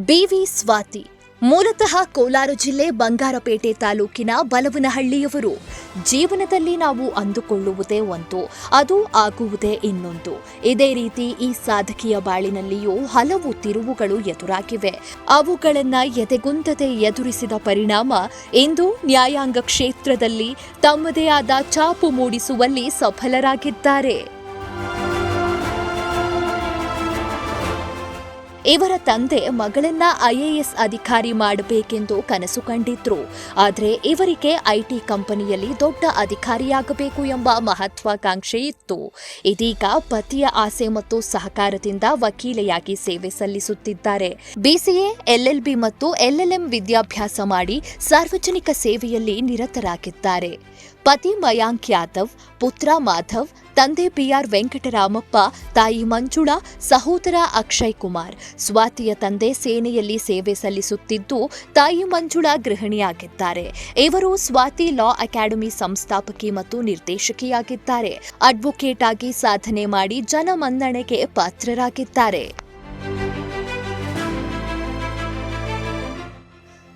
B V Swati ಮೂಲತಃ ಕೋಲಾರ ಜಿಲ್ಲೆ ಬಂಗಾರಪೇಟೆ ತಾಲೂಕಿನ ಬಲವನಹಳ್ಳಿಯವರು. ಜೀವನದಲ್ಲಿ ನಾವು ಅಂದುಕೊಳ್ಳುವುದೇ ಒಂದು, ಅದು ಆಗುವುದೇ ಇನ್ನೊಂದು. ಇದೇ ರೀತಿ ಈ ಸಾಧಕಿಯ ಬಾಳಿನಲ್ಲಿಯೂ ಹಲವು ತಿರುವುಗಳು ಎದುರಾಗಿವೆ. ಅವುಗಳನ್ನು ಎದೆಗುಂದದೆ ಎದುರಿಸಿದ ಪರಿಣಾಮ ಇಂದು ನ್ಯಾಯಾಂಗ ಕ್ಷೇತ್ರದಲ್ಲಿ ತಮ್ಮದೇ ಆದ ಛಾಪು ಮೂಡಿಸುವಲ್ಲಿ ಸಫಲರಾಗಿದ್ದಾರೆ. ಇವರ ತಂದೆ ಮಗಳನ್ನ ಐಎಎಸ್ ಅಧಿಕಾರಿ ಮಾಡಬೇಕೆಂದು ಕನಸು ಕಂಡಿದ್ರು. ಆದರೆ ಇವರಿಗೆ ಐಟಿ ಕಂಪನಿಯಲ್ಲಿ ದೊಡ್ಡ ಅಧಿಕಾರಿಯಾಗಬೇಕು ಎಂಬ ಮಹತ್ವಾಕಾಂಕ್ಷೆ ಇತ್ತು. ಇದೀಗ ಪತಿಯ ಆಸೆ ಮತ್ತು ಸಹಕಾರದಿಂದ ವಕೀಲೆಯಾಗಿ ಸೇವೆ ಸಲ್ಲಿಸುತ್ತಿದ್ದಾರೆ. ಬಿಸಿಎ, ಎಲ್ಎಲ್ಬಿ ಮತ್ತು ಎಲ್ಎಲ್ಎಂ ವಿದ್ಯಾಭ್ಯಾಸ ಮಾಡಿ ಸಾರ್ವಜನಿಕ ಸೇವೆಯಲ್ಲಿ ನಿರತರಾಗಿದ್ದಾರೆ. ಪತಿ ಮಯಾಂಕ್ ಯಾದವ್, ಪುತ್ರ ಮಾಧವ್, ತಂದೆ ಪಿಆರ್ ವೆಂಕಟರಾಮಪ್ಪ, ತಾಯಿ ಮಂಜುಳಾ, ಸಹೋದರ ಅಕ್ಷಯ್ ಕುಮಾರ್. ಸ್ವಾತಿಯ ತಂದೆ ಸೇನೆಯಲ್ಲಿ ಸೇವೆ ಸಲ್ಲಿಸುತ್ತಿದ್ದು, ತಾಯಿ ಮಂಜುಳಾ ಗೃಹಿಣಿಯಾಗಿದ್ದಾರೆ. ಇವರು ಸ್ವಾತಿ ಲಾ ಅಕಾಡೆಮಿ ಸಂಸ್ಥಾಪಕಿ ಮತ್ತು ನಿರ್ದೇಶಕಿಯಾಗಿದ್ದಾರೆ. ಅಡ್ವೊಕೇಟ್ ಆಗಿ ಸಾಧನೆ ಮಾಡಿ ಜನಮನ್ನಣೆಗೆ ಪಾತ್ರರಾಗಿದ್ದಾರೆ.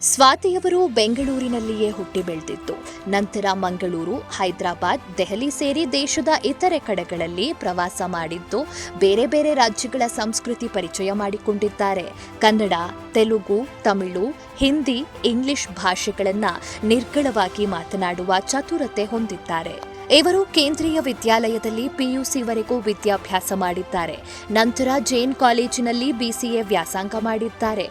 ಸ್ವಾತಿಯವರು ಬೆಂಗಳೂರಿನಲ್ಲಿಯೇ ಹುಟ್ಟಿ ಬೆಳೆದಿದ್ದು, ನಂತರ ಮಂಗಳೂರು, ಹೈದರಾಬಾದ್, ದೆಹಲಿ ಸೇರಿ ದೇಶದ ಇತರೆ ಕಡೆಗಳಲ್ಲಿ ಪ್ರವಾಸ ಮಾಡಿದ್ದು, ಬೇರೆ ಬೇರೆ ರಾಜ್ಯಗಳ ಸಂಸ್ಕೃತಿ ಪರಿಚಯ ಮಾಡಿಕೊಂಡಿದ್ದಾರೆ. ಕನ್ನಡ, ತೆಲುಗು, ತಮಿಳು, ಹಿಂದಿ, ಇಂಗ್ಲಿಷ್ ಭಾಷೆಗಳನ್ನು ನಿರ್ಗಳವಾಗಿ ಮಾತನಾಡುವ ಚತುರತೆ ಹೊಂದಿದ್ದಾರೆ. ಇವರು ಕೇಂದ್ರೀಯ ವಿದ್ಯಾಲಯದಲ್ಲಿ ಪಿಯುಸಿವರೆಗೂ ವಿದ್ಯಾಭ್ಯಾಸ ಮಾಡಿದ್ದಾರೆ. ನಂತರ ಜೈನ್ ಕಾಲೇಜಿನಲ್ಲಿ ಬಿಸಿಎ ವ್ಯಾಸಂಗ ಮಾಡಿದ್ದಾರೆ.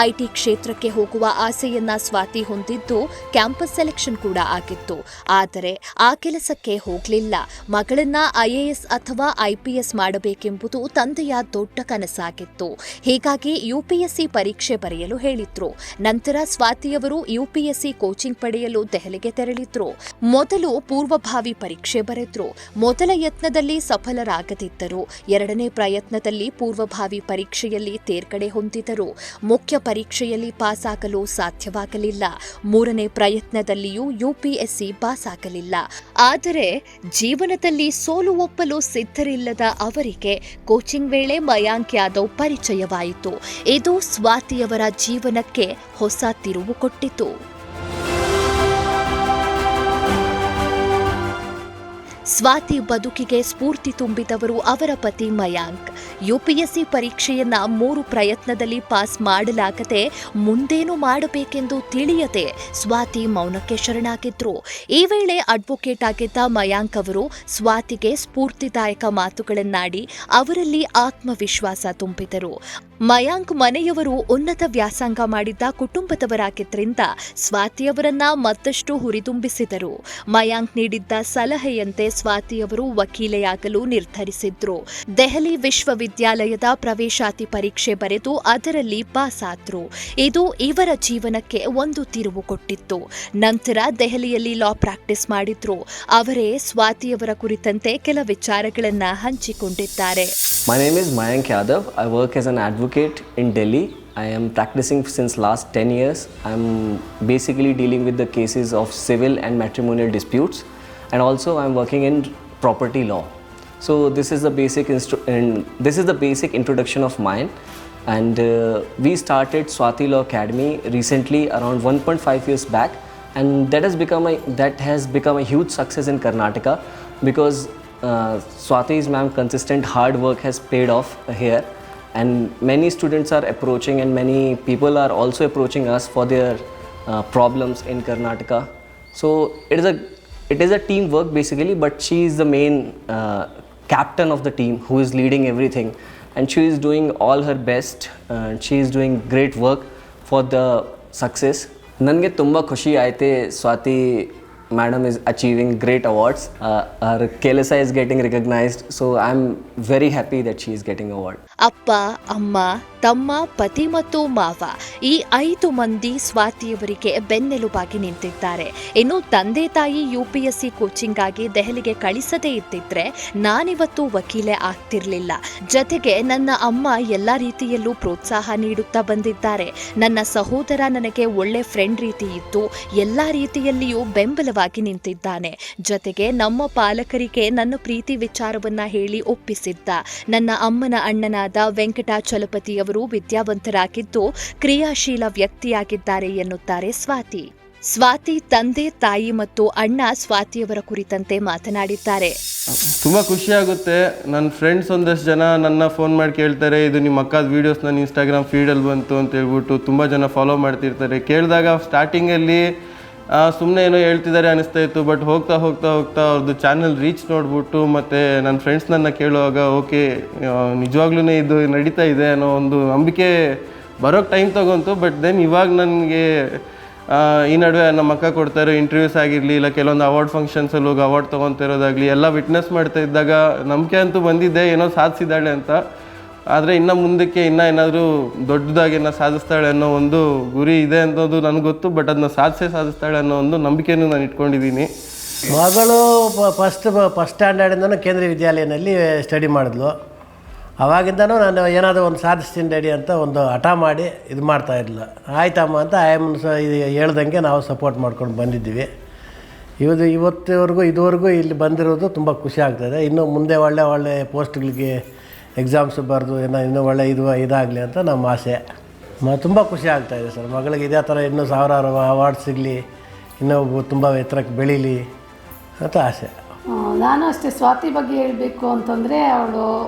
ಐಟಿ ಕ್ಷೇತ್ರಕ್ಕೆ ಹೋಗುವ ಆಸೆಯನ್ನ ಸ್ವಾತಿ ಹೊಂದಿದ್ದು, ಕ್ಯಾಂಪಸ್ ಸೆಲೆಕ್ಷನ್ ಕೂಡ ಆಗಿತ್ತು. ಆದರೆ ಆ ಕೆಲಸಕ್ಕೆ ಹೋಗಲಿಲ್ಲ. ಮಗಳನ್ನ ಐಎಎಸ್ ಅಥವಾ ಐಪಿಎಸ್ ಮಾಡಬೇಕೆಂಬುದು ತಂದೆಯ ದೊಡ್ಡ ಕನಸಾಗಿತ್ತು. ಹೀಗಾಗಿ ಯುಪಿಎಸ್ಸಿ ಪರೀಕ್ಷೆ ಬರೆಯಲು ಹೇಳಿದ್ರು. ನಂತರ ಸ್ವಾತಿಯವರು ಯುಪಿಎಸ್ಸಿ ಕೋಚಿಂಗ್ ಪಡೆಯಲು ದೆಹಲಿಗೆ ತೆರಳಿದ್ರು. ಮೊದಲು ಪೂರ್ವಭಾವಿ ಪರೀಕ್ಷೆ ಬರೆದ್ರು. ಮೊದಲ ಯತ್ನದಲ್ಲಿ ಸಫಲರಾಗದಿದ್ದರು. ಎರಡನೇ ಪ್ರಯತ್ನದಲ್ಲಿ ಪೂರ್ವಭಾವಿ ಪರೀಕ್ಷೆಯಲ್ಲಿ ತೇರ್ಗಡೆ ಹೊಂದಿದರು. ಮುಖ್ಯ ಪರೀಕ್ಷೆಯಲ್ಲಿ ಪಾಸ್ ಆಗಲು ಸಾಧ್ಯವಾಗಲಿಲ್ಲ. ಮೂರನೇ ಪ್ರಯತ್ನದಲ್ಲಿಯೂ ಯುಪಿಎಸ್ಸಿ ಪಾಸ್ ಆಗಲಿಲ್ಲ. ಆದರೆ ಜೀವನದಲ್ಲಿ ಸೋಲು ಒಪ್ಪಲು ಸಿದ್ಧರಿಲ್ಲದ ಅವರಿಗೆ ಕೋಚಿಂಗ್ ವೇಳೆ ಮಯಾಂಕ್ ಯಾದವ್ ಪರಿಚಯವಾಯಿತು. ಇದು ಸ್ವಾತಿಯವರ ಜೀವನಕ್ಕೆ ಹೊಸ ತಿರುವು ಕೊಟ್ಟಿತು. ಸ್ವಾತಿ ಬದುಕಿಗೆ ಸ್ಫೂರ್ತಿ ತುಂಬಿದವರು ಅವರ ಪತಿ ಮಯಾಂಕ್. ಯುಪಿಎಸ್ಸಿ ಪರೀಕ್ಷೆಯನ್ನ 3 ಪ್ರಯತ್ನದಲ್ಲಿ ಪಾಸ್ ಮಾಡಲಾಗದೆ ಮುಂದೇನು ಮಾಡಬೇಕೆಂದು ತಿಳಿಯದೆ ಸ್ವಾತಿ ಮೌನಕ್ಕೆ ಶರಣಾಗಿದ್ರು. ಈ ವೇಳೆ ಅಡ್ವೊಕೇಟ್ ಆಗಿದ್ದ ಮಯಾಂಕ್ ಅವರು ಸ್ವಾತಿಗೆ ಸ್ಫೂರ್ತಿದಾಯಕ ಮಾತುಗಳನ್ನಾಡಿ ಅವರಲ್ಲಿ ಆತ್ಮವಿಶ್ವಾಸ ತುಂಬಿದರು. ಮಯಾಂಕ್ ಮನೆಯವರು ಉನ್ನತ ವ್ಯಾಸಂಗ ಮಾಡಿದ್ದ ಕುಟುಂಬದವರಾಗಿದ್ದರಿಂದ ಸ್ವಾತಿಯವರನ್ನ ಮತ್ತಷ್ಟು ಹುರಿದುಂಬಿಸಿದರು. ಮಯಾಂಕ್ ನೀಡಿದ್ದ ಸಲಹೆಯಂತೆ ಸ್ವಾತಿಯವರು ವಕೀಲೆಯಾಗಲು ನಿರ್ಧರಿಸಿದ್ರು. ದೆಹಲಿ ವಿಶ್ವವಿದ್ಯಾಲಯದ ಪ್ರವೇಶಾತಿ ಪರೀಕ್ಷೆ ಬರೆದು ಅದರಲ್ಲಿ ಪಾಸ್ ಆದ್ರು. ಇದು ಇವರ ಜೀವನಕ್ಕೆ ಒಂದು ತಿರುವು ಕೊಟ್ಟಿತ್ತು. ನಂತರ ದೆಹಲಿಯಲ್ಲಿ ಲಾ ಪ್ರಾಕ್ಟೀಸ್ ಮಾಡಿದ್ರು. ಅವರೇ ಸ್ವಾತಿಯವರ ಕುರಿತಂತೆ ಕೆಲ ವಿಚಾರಗಳನ್ನ ಹಂಚಿಕೊಂಡಿದ್ದಾರೆ. My name is Mayank Yadav. I work as an advocate in Delhi. I am practicing since last 10 years. I am basically dealing with the cases of civil and matrimonial disputes, and also I am working in property law. So this is the basic introduction of mine. And we started Swati Law Academy recently, around 1.5 years back, and that has become a huge success in Karnataka because Swati's consistent hard work has paid off here, and many students are approaching and many people are also approaching us for their problems in Karnataka. So it is a teamwork basically, but she is the main captain of the team who is leading everything, and she is doing all her best. She is doing great work for the success. ನನಗೆ ತುಂಬ ಖುಷಿ ಆಯಿತು. Swati Madam is achieving great awards. Her KLSI is getting recognized. So I'm very happy that she is getting award. ಅಪ್ಪ, ಅಮ್ಮ, ತಮ್ಮ, ಪತಿ ಮತ್ತು ಮಾವ ಈ 5 ಮಂದಿ ಸ್ವಾತಿಯವರಿಗೆ ಬೆನ್ನೆಲುಬಾಗಿ ನಿಂತಿದ್ದಾರೆ. ಇನ್ನು ತಂದೆ ತಾಯಿ ಯುಪಿಎಸ್ಸಿ ಕೋಚಿಂಗ್ ಆಗಿ ದೆಹಲಿಗೆ ಕಳಿಸದೇ ಇದ್ದಿದ್ರೆ ನಾನಿವತ್ತು ವಕೀಲೆ ಆಗ್ತಿರ್ಲಿಲ್ಲ. ಜೊತೆಗೆ ನನ್ನ ಅಮ್ಮ ಎಲ್ಲಾ ರೀತಿಯಲ್ಲೂ ಪ್ರೋತ್ಸಾಹ ನೀಡುತ್ತಾ ಬಂದಿದ್ದಾರೆ. ನನ್ನ ಸಹೋದರ ನನಗೆ ಒಳ್ಳೆ ಫ್ರೆಂಡ್ ರೀತಿ ಇದ್ದು ಎಲ್ಲಾ ರೀತಿಯಲ್ಲಿಯೂ ಬೆಂಬಲವಾಗಿ ನಿಂತಿದ್ದಾನೆ. ಜೊತೆಗೆ ನಮ್ಮ ಪಾಲಕರಿಗೆ ನನ್ನ ಪ್ರೀತಿ ವಿಚಾರವನ್ನ ಹೇಳಿ ಒಪ್ಪಿಸಿದ್ದ. ನನ್ನ ಅಮ್ಮನ ಅಣ್ಣನಾದ ತಾಯಿಯಾದ ವೆಂಕಟಾಚಲಪತಿಯವರು ವಿದ್ಯಾವಂತರಾಗಿದ್ದು ಕ್ರಿಯಾಶೀಲ ವ್ಯಕ್ತಿಯಾಗಿದ್ದಾರೆ ಎನ್ನುತ್ತಾರೆ ಸ್ವಾತಿ ತಂದೆ ತಾಯಿ ಮತ್ತು ಅಣ್ಣ ಸ್ವಾತಿಯವರ ಕುರಿತಂತೆ ಮಾತನಾಡಿದ್ದಾರೆ. ತುಂಬ ಖುಷಿಯಾಗುತ್ತೆ. ನನ್ನ ಫ್ರೆಂಡ್ಸ್ ಒಂದಷ್ಟು ಜನ ನನ್ನ ಫೋನ್ ಮಾಡಿ ಕೇಳ್ತಾರೆ, ಇದು ನಿಮ್ಮ ಅಕ್ಕದ ವೀಡಿಯೋಸ್ ನನ್ನ ಇನ್ಸ್ಟಾಗ್ರಾಮ್ ಫೀಡಲ್ಲಿ ಬಂತು ಅಂತ ಹೇಳ್ಬಿಟ್ಟು ತುಂಬ ಜನ ಫಾಲೋ ಮಾಡ್ತಿರ್ತಾರೆ. ಕೇಳಿದಾಗ ಸ್ಟಾರ್ಟಿಂಗಲ್ಲಿ ಸುಮ್ಮನೆ ಏನೋ ಹೇಳ್ತಿದ್ದಾರೆ ಅನಿಸ್ತಾ ಇತ್ತು. ಬಟ್ ಹೋಗ್ತಾ ಅವ್ರದ್ದು ಚಾನಲ್ ರೀಚ್ ನೋಡ್ಬಿಟ್ಟು ಮತ್ತು ನನ್ನ ಫ್ರೆಂಡ್ಸ್ ನನ್ನ ಕೇಳುವಾಗ ಓಕೆ ನಿಜವಾಗ್ಲೂ ಇದು ನಡೀತಾ ಇದೆ ಅನ್ನೋ ಒಂದು ನಂಬಿಕೆ ಬರೋಕ್ಕೆ ಟೈಮ್ ತೊಗೊಂತು. ಬಟ್ ದೆನ್ ಇವಾಗ ನನಗೆ ಈ ನಡುವೆ ನಮ್ಮ ಅಕ್ಕ ಕೊಡ್ತಾರೆ ಇಂಟರ್ವ್ಯೂಸ್ ಆಗಿರಲಿ, ಇಲ್ಲ ಕೆಲವೊಂದು ಅವಾರ್ಡ್ ಫಂಕ್ಷನ್ಸಲ್ಲಿ ಹೋಗಿ ಅವಾರ್ಡ್ ತೊಗೊತಿರೋದಾಗಲಿ ಎಲ್ಲ ವಿಟ್ನೆಸ್ ಮಾಡ್ತಾ ಇದ್ದಾಗ ನಂಬಿಕೆ ಅಂತೂ ಬಂದಿದ್ದೆ ಏನೋ ಸಾಧಿಸಿದ್ದಾಳೆ ಅಂತ. ಆದರೆ ಇನ್ನು ಮುಂದಕ್ಕೆ ಏನಾದರೂ ದೊಡ್ಡದಾಗಿ ಸಾಧಿಸ್ತಾಳೆ ಅನ್ನೋ ಒಂದು ಗುರಿ ಇದೆ ಅನ್ನೋದು ನನಗೆ ಗೊತ್ತು. ಬಟ್ ಅದನ್ನ ಸಾಧಿಸ್ತಾಳೆ ಅನ್ನೋ ಒಂದು ನಂಬಿಕೆನೂ ನಾನು ಇಟ್ಕೊಂಡಿದ್ದೀನಿ. ಮಗಳು ಫಸ್ಟ್ ಸ್ಟ್ಯಾಂಡರ್ಡಿಂದನೂ ಕೇಂದ್ರೀಯ ವಿದ್ಯಾಲಯದಲ್ಲಿ ಸ್ಟಡಿ ಮಾಡಿದ್ಲು. ಅವಾಗಿಂದನೂ ನಾನು ಏನಾದರೂ ಒಂದು ಸಾಧಿಸ್ತೀನಿ ಡ್ಯಾಡಿ ಅಂತ ಒಂದು ಹಠ ಮಾಡಿ ಇದು ಮಾಡ್ತಾಯಿರಲಿಲ್ಲ. ಆಯ್ತಮ್ಮ ಅಂತ ಆಯಮ್ಮನ ಹೇಳ್ದಂಗೆ ನಾವು ಸಪೋರ್ಟ್ ಮಾಡ್ಕೊಂಡು ಬಂದಿದ್ದೀವಿ. ಇದುವರೆಗೂ ಇಲ್ಲಿ ಬಂದಿರೋದು ತುಂಬ ಖುಷಿ ಆಗ್ತಾಯಿದೆ. ಇನ್ನೂ ಮುಂದೆ ಒಳ್ಳೆ ಪೋಸ್ಟ್ಗಳಿಗೆ ಎಕ್ಸಾಮ್ಸ್ ಬರೆದು ಇನ್ನೂ ಒಳ್ಳೆ ಇದಾಗಲಿ ಅಂತ ನಮ್ಮ ಆಸೆ. ತುಂಬ ಖುಷಿ ಆಗ್ತಾಯಿದೆ ಸರ್. ಮಗಳಿಗೆ ಇದೇ ಥರ ಇನ್ನೂ ಸಾವಿರಾರು ಅವಾರ್ಡ್ ಸಿಗಲಿ, ಇನ್ನೂ ತುಂಬ ಎತ್ತರಕ್ಕೆ ಬೆಳೀಲಿ ಅಂತ ಆಸೆ. ನಾನು ಅಷ್ಟೇ ಸ್ವಾತಿ ಬಗ್ಗೆ ಹೇಳಬೇಕು ಅಂತಂದರೆ, ಅವಳು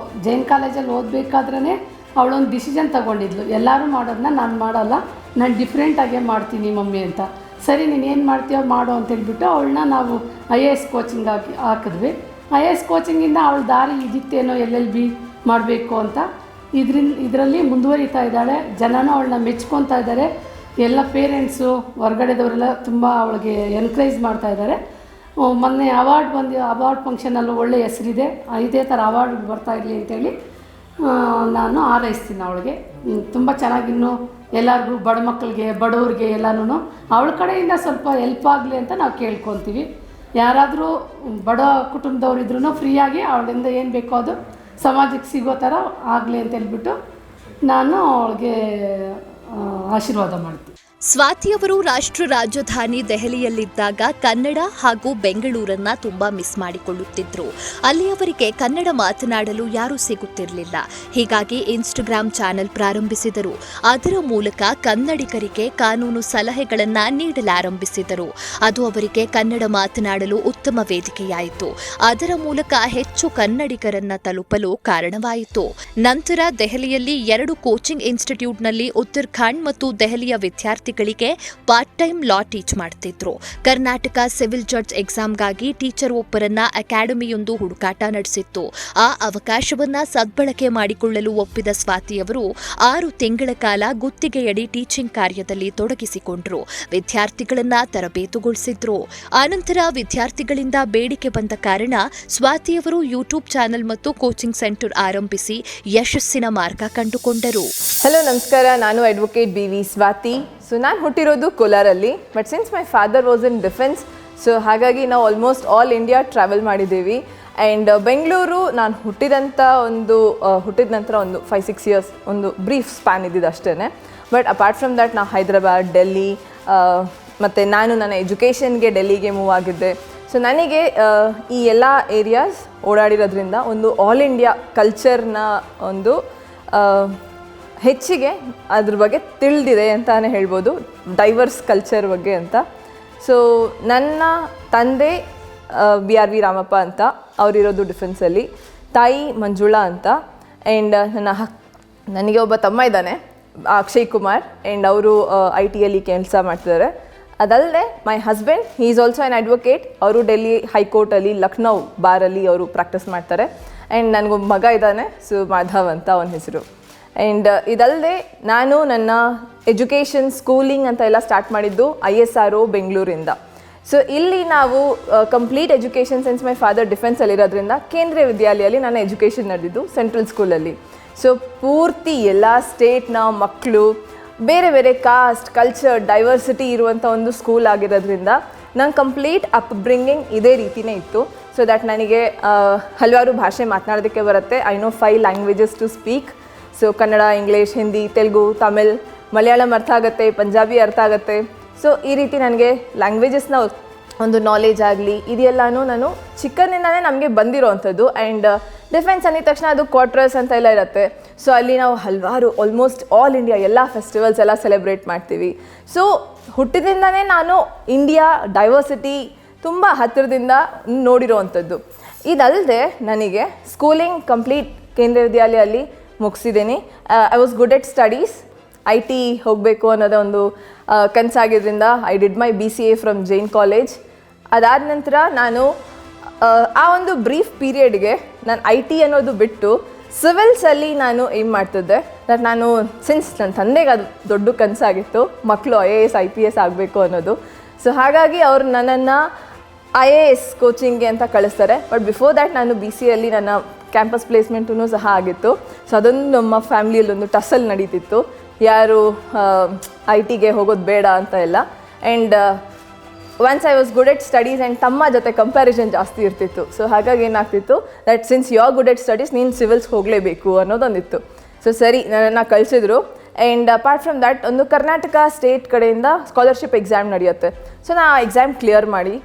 ಜೈನ್ ಕಾಲೇಜಲ್ಲಿ ಓದಬೇಕಾದ್ರೇ ಅವಳೊಂದು ಡಿಸಿಷನ್ ತಗೊಂಡಿದ್ಲು, ಎಲ್ಲರೂ ಮಾಡೋದನ್ನ ನಾನು ಮಾಡಲ್ಲ, ನಾನು ಡಿಫ್ರೆಂಟಾಗೇ ಮಾಡ್ತೀನಿ ಮಮ್ಮಿ ಅಂತ. ಸರಿ ನೀನು ಏನು ಮಾಡ್ತೀಯೋ ಮಾಡು ಅಂತೇಳ್ಬಿಟ್ಟು ಅವಳನ್ನ ನಾವು IAS ಕೋಚಿಂಗ್ ಹಾಕಿದ್ವಿ. IAS ಕೋಚಿಂಗಿಂದ ಅವಳ ದಾರಿ ಇದಿತ್ತೇನೋ LLB ಮಾಡಬೇಕು ಅಂತ ಇದರಲ್ಲಿ ಮುಂದುವರಿತಾ ಇದ್ದಾಳೆ. ಜನನೂ ಅವಳನ್ನ ಮೆಚ್ಕೊತಾ ಇದ್ದಾರೆ. ಎಲ್ಲ ಪೇರೆಂಟ್ಸು ಹೊರಗಡೆದವರೆಲ್ಲ ತುಂಬ ಅವಳಿಗೆ ಎನ್ಕರೇಜ್ ಮಾಡ್ತಾ ಇದ್ದಾರೆ. ಮೊನ್ನೆ ಅವಾರ್ಡ್ ಫಂಕ್ಷನಲ್ಲೂ ಒಳ್ಳೆ ಹೆಸರಿದೆ. ಇದೇ ಥರ ಅವಾರ್ಡ್ ಬರ್ತಾ ಇರಲಿ ಅಂತೇಳಿ ನಾನು ಹಾರೈಸ್ತೀನಿ ಅವಳಿಗೆ. ತುಂಬ ಚೆನ್ನಾಗಿ ಇನ್ನೂ ಎಲ್ಲರಿಗೂ ಬಡ ಮಕ್ಕಳಿಗೆ ಬಡವ್ರಿಗೆ ಎಲ್ಲನೂ ಅವಳ ಕಡೆಯಿಂದ ಸ್ವಲ್ಪ ಹೆಲ್ಪ್ ಆಗಲಿ ಅಂತ ನಾವು ಕೇಳ್ಕೊತೀವಿ. ಯಾರಾದರೂ ಬಡ ಕುಟುಂಬದವ್ರಿದ್ರೂ ಫ್ರೀಯಾಗಿ ಅವಳಿಂದ ಏನು ಬೇಕೋ ಅದು ಸಮಾಜಕ್ಕೆ ಸಿಗೋ ಥರ ಆಗಲಿ ಅಂತ ಹೇಳ್ಬಿಟ್ಟು ನಾನು ಅವಳಿಗೆ ಆಶೀರ್ವಾದ ಮಾಡ್ತೀನಿ. ಸ್ವಾತಿಯವರು ರಾಷ್ಟ್ರ ರಾಜಧಾನಿ ದೆಹಲಿಯಲ್ಲಿದ್ದಾಗ ಕನ್ನಡ ಹಾಗೂ ಬೆಂಗಳೂರನ್ನ ತುಂಬಾ ಮಿಸ್ ಮಾಡಿಕೊಳ್ಳುತ್ತಿದ್ರು. ಅಲ್ಲಿ ಅವರಿಗೆ ಕನ್ನಡ ಮಾತನಾಡಲು ಯಾರೂ ಸಿಗುತ್ತಿರಲಿಲ್ಲ. ಹೀಗಾಗಿ ಇನ್ಸ್ಟಾಗ್ರಾಮ್ ಚಾನೆಲ್ ಪ್ರಾರಂಭಿಸಿದರು. ಅದರ ಮೂಲಕ ಕನ್ನಡಿಗರಿಗೆ ಕಾನೂನು ಸಲಹೆಗಳನ್ನ ನೀಡಲಾರಂಭಿಸಿದರು. ಅದು ಅವರಿಗೆ ಕನ್ನಡ ಮಾತನಾಡಲು ಉತ್ತಮ ವೇದಿಕೆಯಾಯಿತು. ಅದರ ಮೂಲಕ ಹೆಚ್ಚು ಕನ್ನಡಿಗರನ್ನ ತಲುಪಲು ಕಾರಣವಾಯಿತು. ನಂತರ ದೆಹಲಿಯಲ್ಲಿ 2 ಕೋಚಿಂಗ್ ಇನ್ಸ್ಟಿಟ್ಯೂಟ್ನಲ್ಲಿ ಉತ್ತರಾಖಂಡ್ ಮತ್ತು ದೆಹಲಿಯ ವಿದ್ಯಾರ್ಥಿಗಳಿಗೆ ಪಾರ್ಟ್ ಟೈಮ್ ಲಾ ಟೀಚ್ ಮಾಡ್ತಿದ್ರು. ಕರ್ನಾಟಕ ಸಿವಿಲ್ ಜಡ್ಜ್ ಎಕ್ಸಾಮ್ಗಾಗಿ ಟೀಚರ್ ಒಬ್ಬರನ್ನ ಅಕಾಡೆಮಿಯೊಂದು ಹುಡುಕಾಟ ನಡೆಸಿತ್ತು. ಆ ಅವಕಾಶವನ್ನ ಸದ್ಬಳಕೆ ಮಾಡಿಕೊಳ್ಳಲು ಒಪ್ಪಿದ ಸ್ವಾತಿಯವರು 6 ತಿಂಗಳ ಕಾಲ ಗುತ್ತಿಗೆಯಡಿ ಟೀಚಿಂಗ್ ಕಾರ್ಯದಲ್ಲಿ ತೊಡಗಿಸಿಕೊಂಡ್ರು. ವಿದ್ಯಾರ್ಥಿಗಳನ್ನ ತರಬೇತುಗೊಳಿಸಿದ್ರು. ಆನಂತರ ವಿದ್ಯಾರ್ಥಿಗಳಿಂದ ಬೇಡಿಕೆ ಬಂದ ಕಾರಣ ಸ್ವಾತಿಯವರು ಯೂಟ್ಯೂಬ್ ಚಾನೆಲ್ ಮತ್ತು ಕೋಚಿಂಗ್ ಸೆಂಟರ್ ಆರಂಭಿಸಿ ಯಶಸ್ಸಿನ ಮಾರ್ಗ ಕಂಡುಕೊಂಡರು. ಹಲೋ ನಮಸ್ಕಾರ, ನಾನು ಅಡ್ವೊಕೇಟ್ BV ಸ್ವಾತಿ. ಸೊ ನಾನು ಹುಟ್ಟಿರೋದು ಕೋಲಾರಲ್ಲಿ, but since my father was in defence, so ಹಾಗಾಗಿ ನಾವು ಆಲ್ಮೋಸ್ಟ್ ಆಲ್ ಇಂಡಿಯಾ ಟ್ರಾವೆಲ್ ಮಾಡಿದ್ದೀವಿ. ಆ್ಯಂಡ್ ಬೆಂಗಳೂರು ನಾನು ಹುಟ್ಟಿದ ನಂತರ ಒಂದು 5-6 ಇಯರ್ಸ್ ಒಂದು ಬ್ರೀಫ್ ಸ್ಪ್ಯಾನ್ ಇದ್ದಿದ್ದು ಅಷ್ಟೇ. ಬಟ್ ಅಪಾರ್ಟ್ ಫ್ರಮ್ ದ್ಯಾಟ್ ನಾವು ಹೈದರಾಬಾದ್, ಡೆಲ್ಲಿ ಮತ್ತು ನಾನು ನನ್ನ ಎಜುಕೇಷನ್ಗೆ ಡೆಲ್ಲಿಗೆ ಮೂವ್ ಆಗಿದ್ದೆ. ಸೊ ನನಗೆ ಈ ಎಲ್ಲ ಏರಿಯಾಸ್ ಓಡಾಡಿರೋದ್ರಿಂದ ಒಂದು ಆಲ್ ಇಂಡಿಯಾ ಕಲ್ಚರ್ನ ಒಂದು ಹೆಚ್ಚಿಗೆ ಅದ್ರ ಬಗ್ಗೆ ತಿಳಿದಿದೆ ಅಂತಲೇ ಹೇಳ್ಬೋದು, ಡೈವರ್ಸ್ ಕಲ್ಚರ್ ಬಗ್ಗೆ ಅಂತ. ಸೊ ನನ್ನ ತಂದೆ BRV ರಾಮಪ್ಪ ಅಂತ, ಅವರಿರೋದು ಡಿಫೆನ್ಸಲ್ಲಿ, ತಾಯಿ ಮಂಜುಳಾ ಅಂತ. ಆ್ಯಂಡ್ ನನಗೆ ಒಬ್ಬ ತಮ್ಮ ಇದ್ದಾನೆ, ಅಕ್ಷಯ್ ಕುಮಾರ್, ಆ್ಯಂಡ್ ಅವರು IT ಕೆಲಸ ಮಾಡ್ತಿದ್ದಾರೆ. ಅದಲ್ಲದೆ my husband, he is also an advocate. ಅವರು ಡೆಲ್ಲಿ ಹೈಕೋರ್ಟಲ್ಲಿ, ಲಕ್ನೌ ಬಾರಲ್ಲಿ ಅವರು ಪ್ರಾಕ್ಟೀಸ್ ಮಾಡ್ತಾರೆ. ಆ್ಯಂಡ್ ನನಗೊಬ್ಬ ಮಗ ಇದ್ದಾನೆ, ಸೊ ಮಾಧವ್ ಅಂತ ಅವನ ಹೆಸರು. ಆ್ಯಂಡ್ ಇದಲ್ಲದೆ ನಾನು ನನ್ನ ಎಜುಕೇಷನ್ ಸ್ಕೂಲಿಂಗ್ ಅಂತ ಎಲ್ಲ ಸ್ಟಾರ್ಟ್ ಮಾಡಿದ್ದು ISRO ಬೆಂಗಳೂರಿಂದ. ಸೊ ಇಲ್ಲಿ ನಾವು complete education since my father ಡಿಫೆನ್ಸಲ್ಲಿರೋದ್ರಿಂದ ಕೇಂದ್ರೀಯ ವಿದ್ಯಾಲಯಲ್ಲಿ ನನ್ನ ಎಜುಕೇಷನ್ ನಡೆದಿದ್ದು ಸೆಂಟ್ರಲ್ ಸ್ಕೂಲಲ್ಲಿ. ಸೊ ಪೂರ್ತಿ ಎಲ್ಲ ಸ್ಟೇಟ್ನ ಮಕ್ಕಳು, ಬೇರೆ ಬೇರೆ ಕಾಸ್ಟ್, ಕಲ್ಚರ್, ಡೈವರ್ಸಿಟಿ ಇರುವಂಥ ಒಂದು ಸ್ಕೂಲ್ ಆಗಿರೋದ್ರಿಂದ ನನ್ನ ಕಂಪ್ಲೀಟ್ ಅಪ್ಬ್ರಿಂಗಿಂಗ್ ಇದೇ ರೀತಿಯೇ ಇತ್ತು. ಸೊ ದ್ಯಾಟ್ ನನಗೆ ಹಲವಾರು ಭಾಷೆ ಮಾತನಾಡೋದಕ್ಕೆ ಬರುತ್ತೆ. I know 5 languages to speak. So Kannada, English, Hindi, Telugu, Tamil, Malayalam ಅರ್ಥ ಆಗುತ್ತೆ, ಪಂಜಾಬಿ ಅರ್ಥ ಆಗುತ್ತೆ. ಸೊ ಈ ರೀತಿ ನನಗೆ ಲ್ಯಾಂಗ್ವೇಜಸ್ನ ಒಂದು ನಾಲೆಜ್ ಆಗಲಿ ಇದೆಲ್ಲನೂ ನಾನು ಚಿಕ್ಕಂದಿಂದನೇ ನಮಗೆ ಬಂದಿರೋ ಅಂಥದ್ದು. ಆ್ಯಂಡ್ ಡಿಫೆನ್ಸ್ ಅಂದಿದ ತಕ್ಷಣ ಅದು ಕ್ವಾರ್ಟರ್ಸ್ ಅಂತ ಎಲ್ಲ ಇರುತ್ತೆ. ಸೊ ಅಲ್ಲಿ ನಾವು ಹಲವಾರು ಆಲ್ಮೋಸ್ಟ್ ಆಲ್ ಇಂಡಿಯಾ ಎಲ್ಲ ಫೆಸ್ಟಿವಲ್ಸ್ ಎಲ್ಲ ಸೆಲೆಬ್ರೇಟ್ ಮಾಡ್ತೀವಿ. ಸೊ ಹುಟ್ಟಿದಿಂದನೇ ನಾನು ಇಂಡಿಯಾ ಡೈವರ್ಸಿಟಿ ತುಂಬ ಹತ್ತಿರದಿಂದ ನೋಡಿರೋವಂಥದ್ದು. ಇದಲ್ಲದೆ ನನಗೆ ಸ್ಕೂಲಿಂಗ್ ಕಂಪ್ಲೀಟ್ ಕೇಂದ್ರೀಯ ವಿದ್ಯಾಲಯಲ್ಲಿ ಮುಗಿಸಿದ್ದೀನಿ. I was good at studies. IT ಹೋಗಬೇಕು ಅನ್ನೋದೇ ಒಂದು ಕನಸಾಗಿದ್ದರಿಂದ I did my BCA from Jain college. ಅದಾದ ನಂತರ ನಾನು ಆ ಒಂದು ಬ್ರೀಫ್ ಪೀರಿಯಡ್ಗೆ ನಾನು IT ಅನ್ನೋದು ಬಿಟ್ಟು ಸಿವಿಲ್ಸಲ್ಲಿ ನಾನು ಏಮ್ ಮಾಡ್ತಿದ್ದೆ. ದಟ್ ನಾನು ಸಿನ್ಸ್ ನನ್ನ ತಂದೆಗೆ ಅದು ದೊಡ್ಡ ಕನಸಾಗಿತ್ತು, ಮಕ್ಕಳು IAS IPS ಆಗಬೇಕು ಅನ್ನೋದು. ಸೊ ಹಾಗಾಗಿ ಅವರು ನನ್ನನ್ನು IAS ಕೋಚಿಂಗ್ಗೆ ಅಂತ ಕಳಿಸ್ತಾರೆ. ಬಟ್ ಬಿಫೋರ್ ದ್ಯಾಟ್ ನಾನು BCAಯಲ್ಲಿ ನನ್ನ ಕ್ಯಾಂಪಸ್ ಪ್ಲೇಸ್ಮೆಂಟೂ ಸಹ ಆಗಿತ್ತು. ಸೊ ಅದೊಂದು ನಮ್ಮ ಫ್ಯಾಮ್ಲಿಯಲ್ಲಿ ಒಂದು ಟಸಲ್ ನಡೀತಿತ್ತು, ಯಾರು IT ಗೆ ಹೋಗೋದು ಬೇಡ ಅಂತ ಎಲ್ಲ. And once I was good at studies and ತಮ್ಮ ಜೊತೆ ಕಂಪ್ಯಾರಿಸನ್ ಜಾಸ್ತಿ ಇರ್ತಿತ್ತು. ಸೊ ಹಾಗಾಗಿ ಏನಾಗ್ತಿತ್ತು that since you are good at studies ನೀನು ಸಿವಿಲ್ಸ್ ಹೋಗಲೇಬೇಕು ಅನ್ನೋದೊಂದಿತ್ತು. ಸೊ ಸರಿ, ನನ್ನನ್ನು ಕಳಿಸಿದ್ರು. ಆ್ಯಂಡ್ ಅಪಾರ್ಟ್ ಫ್ರಮ್ ದ್ಯಾಟ್ ಒಂದು ಕರ್ನಾಟಕ ಸ್ಟೇಟ್ ಕಡೆಯಿಂದ ಸ್ಕಾಲರ್ಶಿಪ್ ಎಕ್ಸಾಮ್ ನಡೆಯುತ್ತೆ. ಸೊ ನಾನು ಆ ಎಕ್ಸಾಮ್ ಕ್ಲಿಯರ್ ಮಾಡಿ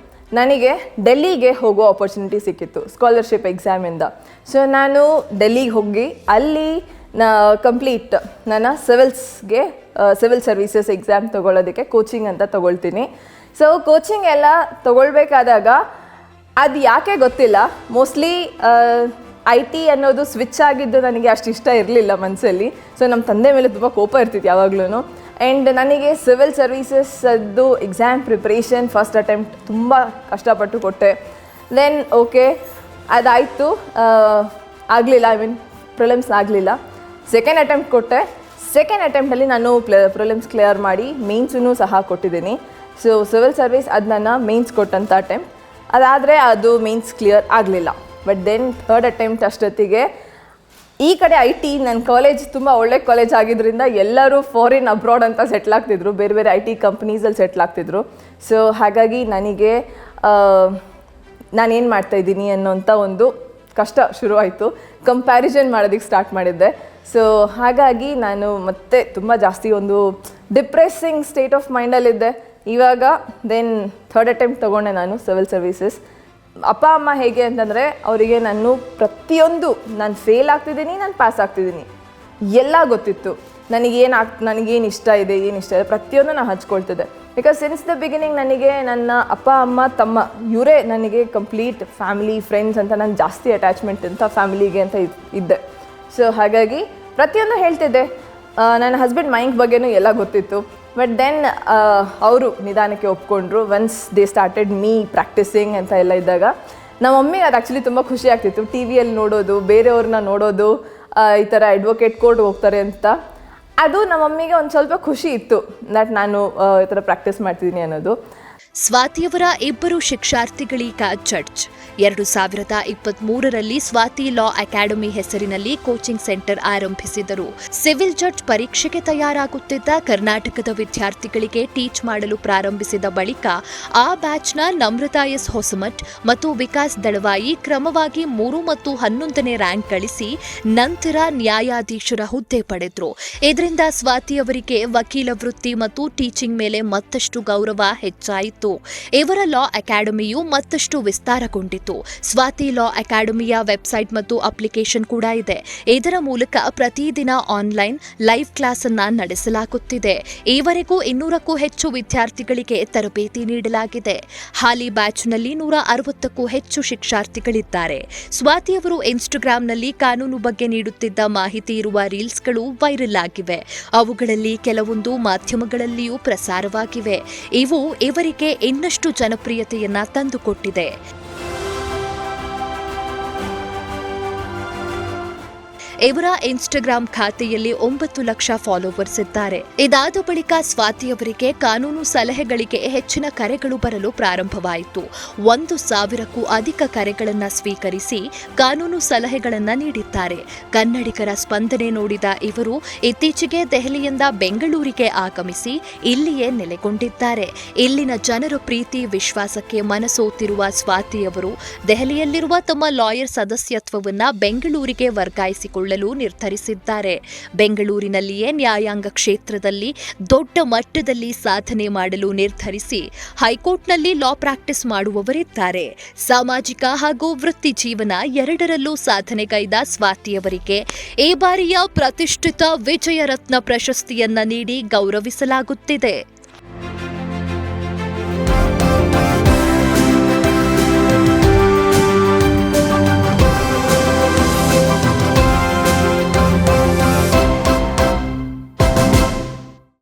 ನನಗೆ ಡೆಲ್ಲಿಗೆ ಹೋಗೋ ಆಪರ್ಚುನಿಟಿ ಸಿಕ್ಕಿತ್ತು ಸ್ಕಾಲರ್ಶಿಪ್ ಎಕ್ಸಾಮಿಂದ. ಸೊ ನಾನು ಡೆಲ್ಲಿಗೆ ಹೋಗಿ ಅಲ್ಲಿ ಕಂಪ್ಲೀಟ್ ನನ್ನ ಸಿವಿಲ್ ಸರ್ವೀಸಸ್ ಎಕ್ಸಾಮ್ ತೊಗೊಳ್ಳೋದಕ್ಕೆ ಕೋಚಿಂಗ್ ಅಂತ ತೊಗೊಳ್ತೀನಿ. ಸೊ ಕೋಚಿಂಗ್ ಎಲ್ಲ ತೊಗೊಳ್ಬೇಕಾದಾಗ ಅದು ಯಾಕೆ ಗೊತ್ತಿಲ್ಲ, ಮೋಸ್ಟ್ಲಿ IT ಅನ್ನೋದು ಸ್ವಿಚ್ ಆಗಿದ್ದು ನನಗೆ ಅಷ್ಟು ಇಷ್ಟ ಇರಲಿಲ್ಲ ಮನಸ್ಸಲ್ಲಿ. ಸೊ ನಮ್ಮ ತಂದೆ ಮೇಲೆ ತುಂಬ ಕೋಪ ಇರ್ತಿತ್ತು ಯಾವಾಗಲೂ. ಆ್ಯಂಡ್ ನನಗೆ ಸಿವಿಲ್ ಸರ್ವೀಸಸ್ದು ಎಕ್ಸಾಮ್ ಪ್ರಿಪ್ರೇಷನ್ ಫಸ್ಟ್ ಅಟೆಂಪ್ಟ್ ತುಂಬ ಕಷ್ಟಪಟ್ಟು ಕೊಟ್ಟೆ. ದೆನ್ ಓಕೆ ಅದಾಯಿತು, ಆಗಲಿಲ್ಲ, ಪ್ರಿಲಿಮ್ಸ್ ಆಗಲಿಲ್ಲ. ಸೆಕೆಂಡ್ ಅಟೆಂಪ್ಟ್ ಕೊಟ್ಟೆ. ಸೆಕೆಂಡ್ ಅಟೆಂಪ್ಟಲ್ಲಿ ನಾನು ಪ್ರಿಲಿಮ್ಸ್ ಕ್ಲಿಯರ್ ಮಾಡಿ ಮೇನ್ಸೂ ಸಹ ಕೊಟ್ಟಿದ್ದೀನಿ. ಸೊ ಸಿವಿಲ್ ಸರ್ವೀಸ್ ಅದು ನನ್ನ ಮೇನ್ಸ್ ಕೊಟ್ಟಂಥ ಅಟೆಂಪ್ಟ್. ಅದಾದರೆ ಅದು ಮೇನ್ಸ್ ಕ್ಲಿಯರ್ ಆಗಲಿಲ್ಲ. ಬಟ್ ದೆನ್ ಥರ್ಡ್ ಅಟೆಂಪ್ಟ್ ಅಷ್ಟೊತ್ತಿಗೆ ಈ ಕಡೆ IT ನನ್ನ ಕಾಲೇಜ್ ತುಂಬ ಒಳ್ಳೆ ಕಾಲೇಜ್ ಆಗಿದ್ದರಿಂದ ಎಲ್ಲರೂ ಫಾರಿನ್ ಅಬ್ರಾಡ್ ಅಂತ ಸೆಟ್ಲ್ ಆಗ್ತಿದ್ರು, ಬೇರೆ ಬೇರೆ IT ಕಂಪ್ನೀಸಲ್ಲಿ ಸೆಟ್ಲ್ ಆಗ್ತಿದ್ರು. ಸೊ ಹಾಗಾಗಿ ನನಗೆ ನಾನೇನು ಮಾಡ್ತಾಯಿದ್ದೀನಿ ಅನ್ನೋಂಥ ಒಂದು ಕಷ್ಟ ಶುರುವಾಯಿತು. ಕಂಪ್ಯಾರಿಸನ್ ಮಾಡೋದಕ್ಕೆ ಸ್ಟಾರ್ಟ್ ಮಾಡಿದ್ದೆ. ಸೊ ಹಾಗಾಗಿ ನಾನು ಮತ್ತೆ ತುಂಬ ಜಾಸ್ತಿ ಒಂದು ಡಿಪ್ರೆಸ್ಸಿಂಗ್ ಸ್ಟೇಟ್ ಆಫ್ ಮೈಂಡಲ್ಲಿದ್ದೆ. ಇವಾಗ ದೆನ್ ಥರ್ಡ್ ಅಟೆಂಪ್ಟ್ ತೊಗೊಂಡೆ ನಾನು ಸಿವಿಲ್ ಸರ್ವೀಸಸ್. ಅಪ್ಪ ಅಮ್ಮ ಹೇಗೆ ಅಂತಂದರೆ ಅವರಿಗೆ ನಾನು ಪ್ರತಿಯೊಂದು ನಾನು ಫೇಲ್ ಆಗ್ತಿದ್ದೀನಿ, ನಾನು ಪಾಸ್ ಆಗ್ತಿದ್ದೀನಿ ಎಲ್ಲ ಗೊತ್ತಿತ್ತು. ನನಗೇನು ಇಷ್ಟ ಇದೆ, ಪ್ರತಿಯೊಂದು ನಾನು ಹಂಚ್ಕೊಳ್ತಿದ್ದೆ. ಬಿಕಾಸ್ ಸಿನ್ಸ್ ದ ಬಿಗಿನಿಂಗ್ ನನಗೆ ನನ್ನ ಅಪ್ಪ ಅಮ್ಮ ತಮ್ಮ ಇವರೇ ನನಗೆ ಕಂಪ್ಲೀಟ್ ಫ್ಯಾಮಿಲಿ ಫ್ರೆಂಡ್ಸ್ ಅಂತ ನಾನು ಜಾಸ್ತಿ ಅಟ್ಯಾಚ್ಮೆಂಟ್ ಅಂತ ಫ್ಯಾಮಿಲಿಗೆ ಅಂತ ಇದ್ದೆ. ಸೊ ಹಾಗಾಗಿ ಪ್ರತಿಯೊಂದು ಹೇಳ್ತಿದ್ದೆ. ನನ್ನ ಹಸ್ಬೆಂಡ್ ಮೈಂಡ್ ಬಗ್ಗೆನೂ ಎಲ್ಲ ಗೊತ್ತಿತ್ತು. ಬಟ್ ದೆನ್ ಅವರು ನಿಧಾನಕ್ಕೆ ಒಪ್ಕೊಂಡ್ರು once they started me practising ಅಂತ ಎಲ್ಲ ಇದ್ದಾಗ. ನಮ್ಮ ಮಮ್ಮಿಗೆ ಅದು ಆ್ಯಕ್ಚುಲಿ ತುಂಬ ಖುಷಿ ಆಗ್ತಿತ್ತು, TV ಯಲ್ಲಿ ನೋಡೋದು, ಬೇರೆಯವ್ರನ್ನ ನೋಡೋದು, ಈ ಥರ ಅಡ್ವೊಕೇಟ್ ಕೋರ್ಟ್ ಹೋಗ್ತಾರೆ ಅಂತ. ಅದು ನಮ್ಮ ಮಮ್ಮಿಗೆ ಒಂದು ಸ್ವಲ್ಪ ಖುಷಿ ಇತ್ತು ದಟ್ ನಾನು ಈ ಥರ ಪ್ರಾಕ್ಟೀಸ್ ಮಾಡ್ತಿದ್ದೀನಿ ಅನ್ನೋದು. ಸ್ವಾತಿಯವರ ಇಬ್ಬರು ಶಿಕ್ಷಾರ್ಥಿಗಳೀಗ ಜಡ್ಜ್. 2023ರಲ್ಲಿ ಸ್ವಾತಿ ಲಾ ಅಕಾಡೆಮಿ ಹೆಸರಿನಲ್ಲಿ ಕೋಚಿಂಗ್ ಸೆಂಟರ್ ಆರಂಭಿಸಿದರು. ಸಿವಿಲ್ ಜಡ್ಜ್ ಪರೀಕ್ಷೆಗೆ ತಯಾರಾಗುತ್ತಿದ್ದ ಕರ್ನಾಟಕದ ವಿದ್ಯಾರ್ಥಿಗಳಿಗೆ ಟೀಚ್ ಮಾಡಲು ಪ್ರಾರಂಭಿಸಿದ ಬಳಿಕ ಆ ಬ್ಯಾಚ್ನ ನಮ್ರತಾ ಎಸ್ ಹೊಸಮಠ್ ಮತ್ತು ವಿಕಾಸ್ ದಳವಾಯಿ ಕ್ರಮವಾಗಿ 3 ಮತ್ತು 11ನೇ ರ್ಯಾಂಕ್ ಗಳಿಸಿ ನಂತರ ನ್ಯಾಯಾಧೀಶರ ಹುದ್ದೆ ಪಡೆದರು. ಇದರಿಂದ ಸ್ವಾತಿಯವರಿಗೆ ವಕೀಲ ವೃತ್ತಿ ಮತ್ತು ಟೀಚಿಂಗ್ ಮೇಲೆ ಮತ್ತಷ್ಟು ಗೌರವ ಹೆಚ್ಚಾಯಿತು. ಇವರ ಲಾ ಅಕಾಡೆಮಿಯು ಮತ್ತಷ್ಟು ವಿಸ್ತಾರಗೊಂಡಿತು. ಸ್ವಾತಿ ಲಾ ಅಕಾಡೆಮಿಯ ವೆಬ್ಸೈಟ್ ಮತ್ತು ಅಪ್ಲಿಕೇಶನ್ ಕೂಡ ಇದೆ. ಇದರ ಮೂಲಕ ಪ್ರತಿದಿನ ಆನ್ಲೈನ್ ಲೈವ್ ಕ್ಲಾಸ್ ಅನ್ನ ನಡೆಸಲಾಗುತ್ತಿದೆ. ಈವರೆಗೂ 200ಕ್ಕೂ ಹೆಚ್ಚು ವಿದ್ಯಾರ್ಥಿಗಳಿಗೆ ತರಬೇತಿ ನೀಡಲಾಗಿದೆ. ಹಾಲಿ ಬ್ಯಾಚ್ನಲ್ಲಿ 160ಕ್ಕೂ ಹೆಚ್ಚು ಶಿಕ್ಷಾರ್ಥಿಗಳಿದ್ದಾರೆ. ಸ್ವಾತಿಯವರು ಇನ್ಸ್ಟಾಗ್ರಾಂನಲ್ಲಿ ಕಾನೂನು ಬಗ್ಗೆ ನೀಡುತ್ತಿದ್ದ ಮಾಹಿತಿ ಇರುವ ರೀಲ್ಸ್ಗಳು ವೈರಲ್ ಆಗಿವೆ. ಅವುಗಳಲ್ಲಿ ಕೆಲವೊಂದು ಮಾಧ್ಯಮಗಳಲ್ಲಿಯೂ ಪ್ರಸಾರವಾಗಿವೆ. ಇವು ಇವರಿಗೆ ಇನ್ನಷ್ಟು ಜನಪ್ರಿಯತೆಯನ್ನ ತಂದುಕೊಟ್ಟಿದೆ. ಇವರ ಇನ್ಸ್ಟಾಗ್ರಾಂ ಖಾತೆಯಲ್ಲಿ 9 ಲಕ್ಷ ಫಾಲೋವರ್ಸ್ ಇದ್ದಾರೆ. ಇದಾದ ಬಳಿಕ ಸ್ವಾತಿಯವರಿಗೆ ಕಾನೂನು ಸಲಹೆಗಳಿಗೆ ಹೆಚ್ಚಿನ ಕರೆಗಳು ಬರಲು ಪ್ರಾರಂಭವಾಯಿತು. 1,000ಕ್ಕೂ ಅಧಿಕ ಕರೆಗಳನ್ನು ಸ್ವೀಕರಿಸಿ ಕಾನೂನು ಸಲಹೆಗಳನ್ನು ನೀಡಿದ್ದಾರೆ. ಕನ್ನಡಿಗರ ಸ್ಪಂದನೆ ನೋಡಿದ ಇವರು ಇತ್ತೀಚೆಗೆ ದೆಹಲಿಯಿಂದ ಬೆಂಗಳೂರಿಗೆ ಆಗಮಿಸಿ ಇಲ್ಲಿಯೇ ನೆಲೆಗೊಂಡಿದ್ದಾರೆ. ಇಲ್ಲಿನ ಜನರ ಪ್ರೀತಿ ವಿಶ್ವಾಸಕ್ಕೆ ಮನಸೋತಿರುವ ಸ್ವಾತಿಯವರು ದೆಹಲಿಯಲ್ಲಿರುವ ತಮ್ಮ ಲಾಯರ್ ಸದಸ್ಯತ್ವವನ್ನು ಬೆಂಗಳೂರಿಗೆ ವರ್ಗಾಯಿಸಿಕೊಳ್ಳ ತೊಡಗಿಸಿಕೊಳ್ಳಲು ನಿರ್ಧರಿಸಿದ್ದಾರೆ. ಬೆಂಗಳೂರಿನಲ್ಲಿಯೇ ನ್ಯಾಯಾಂಗ ಕ್ಷೇತ್ರದಲ್ಲಿ ದೊಡ್ಡ ಮಟ್ಟದಲ್ಲಿ ಸಾಧನೆ ಮಾಡಲು ನಿರ್ಧರಿಸಿ ಹೈಕೋರ್ಟ್ನಲ್ಲಿ ಲಾ ಪ್ರಾಕ್ಟೀಸ್ ಮಾಡುವವರಿದ್ದಾರೆ. ಸಾಮಾಜಿಕ ಹಾಗೂ ವೃತ್ತಿ ಜೀವನ ಎರಡರಲ್ಲೂ ಸಾಧನೆಗೈದ ಸ್ವಾತಿಯವರಿಗೆ ಈ ಬಾರಿಯ ಪ್ರತಿಷ್ಠಿತ ವಿಜಯ ರತ್ನ ಪ್ರಶಸ್ತಿಯನ್ನ ನೀಡಿ ಗೌರವಿಸಲಾಗುತ್ತಿದೆ.